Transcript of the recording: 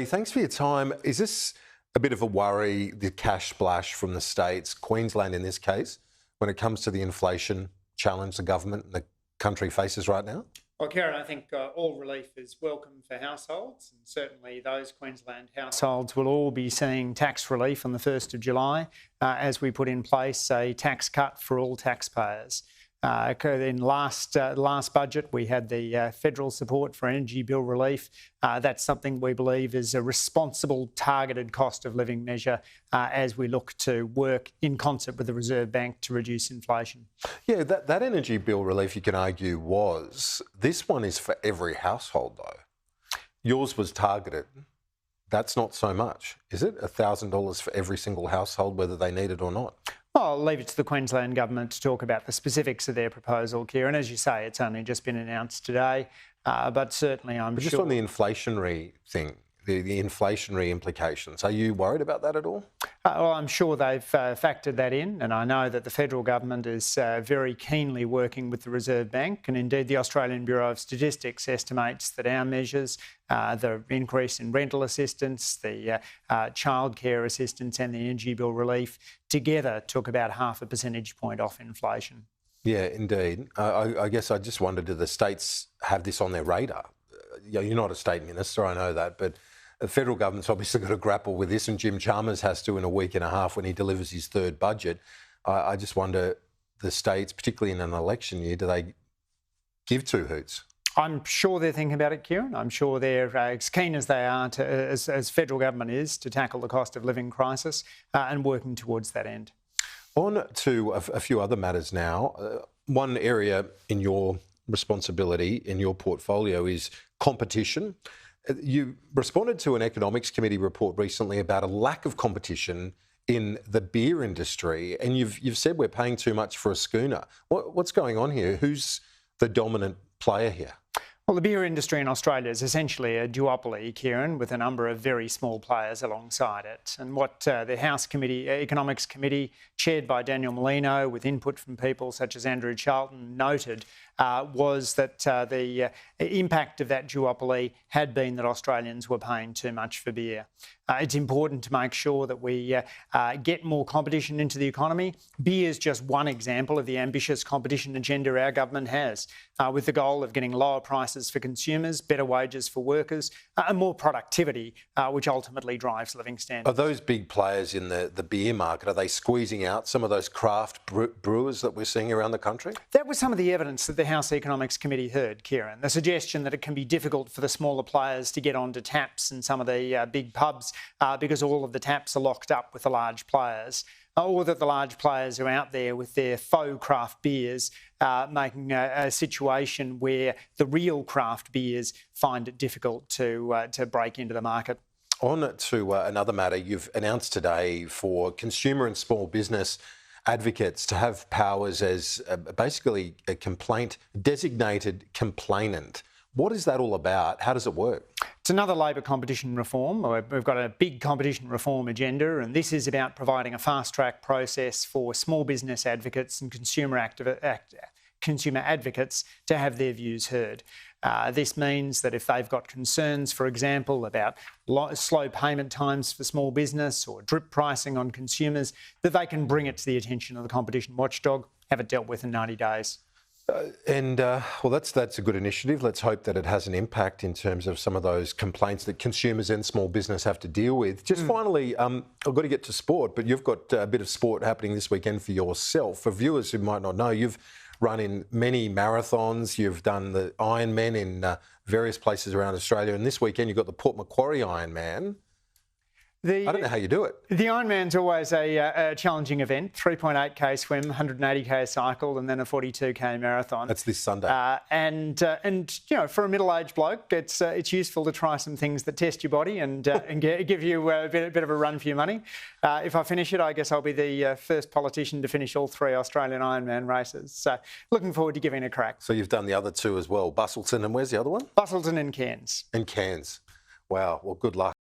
Thanks for your time. Is this a bit of a worry, the cash splash from the states, Queensland in this case, when it comes to the inflation challenge the government and the country faces right now? Well, Karen, I think all relief is welcome for households, and certainly those Queensland households will all be seeing tax relief on the 1st of July as we put in place a tax cut for all taxpayers. In last budget, we had the federal support for energy bill relief. That's something we believe is a responsible, targeted cost of living measure as we look to work in concert with the Reserve Bank to reduce inflation. Yeah, that energy bill relief, you can argue, was. This one is for every household, though. Yours was targeted. That's not so much, is it? $1,000 for every single household, whether they need it or not. I'll leave it to the Queensland Government to talk about the specifics of their proposal, Kieran. As you say, it's only just been announced today, but certainly I'm sure... Just on the inflationary thing, the inflationary implications, are you worried about that at all? Well, I'm sure they've factored that in, and I know that the federal government is very keenly working with the Reserve Bank, and indeed the Australian Bureau of Statistics estimates that our measures, the increase in rental assistance, the childcare assistance and the energy bill relief, together took about 0.5 percentage point off inflation. Yeah, indeed. I guess I just wondered, do the states have this on their radar? You're not a state minister, I know that, but the federal government's obviously got to grapple with this, and Jim Chalmers has to in a week and a half when he delivers his third budget. I just wonder, the states, particularly in an election year, do they give two hoots? I'm sure they're thinking about it, Kieran. I'm sure they're as keen as they are, as federal government is, to tackle the cost of living crisis and working towards that end. On to a few other matters now. One area in your responsibility, in your portfolio, is competition. You responded to an Economics Committee report recently about a lack of competition in the beer industry, and you've said we're paying too much for a schooner. What's going on here? Who's the dominant player here? Well, the beer industry in Australia is essentially a duopoly, Kieran, with a number of very small players alongside it. And what the House Committee, Economics Committee, chaired by Daniel Molino, with input from people such as Andrew Charlton, noted was that the impact of that duopoly had been that Australians were paying too much for beer. It's important to make sure that we get more competition into the economy. Beer is just one example of the ambitious competition agenda our government has, with the goal of getting lower prices for consumers, better wages for workers, and more productivity, which ultimately drives living standards. Are those big players in the beer market, are they squeezing out some of those craft brewers that we're seeing around the country? That was some of the evidence that the House Economics Committee heard, Kieran. The suggestion that it can be difficult for the smaller players to get onto taps in some of the big pubs because all of the taps are locked up with the large players, or that the large players are out there with their faux craft beers, making a situation where the real craft beers find it difficult to break into the market. On to another matter, you've announced today for consumer and small business advocates to have powers as basically a designated complainant. What is that all about? How does it work? It's another Labor competition reform. We've got a big competition reform agenda, and this is about providing a fast-track process for small business advocates and consumer advocates to have their views heard. This means that if they've got concerns, for example, about slow payment times for small business or drip pricing on consumers, that they can bring it to the attention of the competition watchdog, have it dealt with in 90 days. Well, that's a good initiative. Let's hope that it has an impact in terms of some of those complaints that consumers and small business have to deal with. Just finally, I've got to get to sport, but you've got a bit of sport happening this weekend for yourself. For viewers who might not know, you've run in many marathons, you've done the Ironman in various places around Australia, and this weekend you've got the Port Macquarie Ironman. I don't know how you do it. The Ironman's always a challenging event, 3.8k swim, 180k cycle, and then a 42k marathon. That's this Sunday. And you know, for a middle-aged bloke, it's useful to try some things that test your body and give you a bit of a run for your money. If I finish it, I guess I'll be the first politician to finish all 3 Australian Ironman races. So looking forward to giving it a crack. So you've done the other 2 as well, Busselton, and where's the other one? Busselton and Cairns. And Cairns. Wow, well, good luck.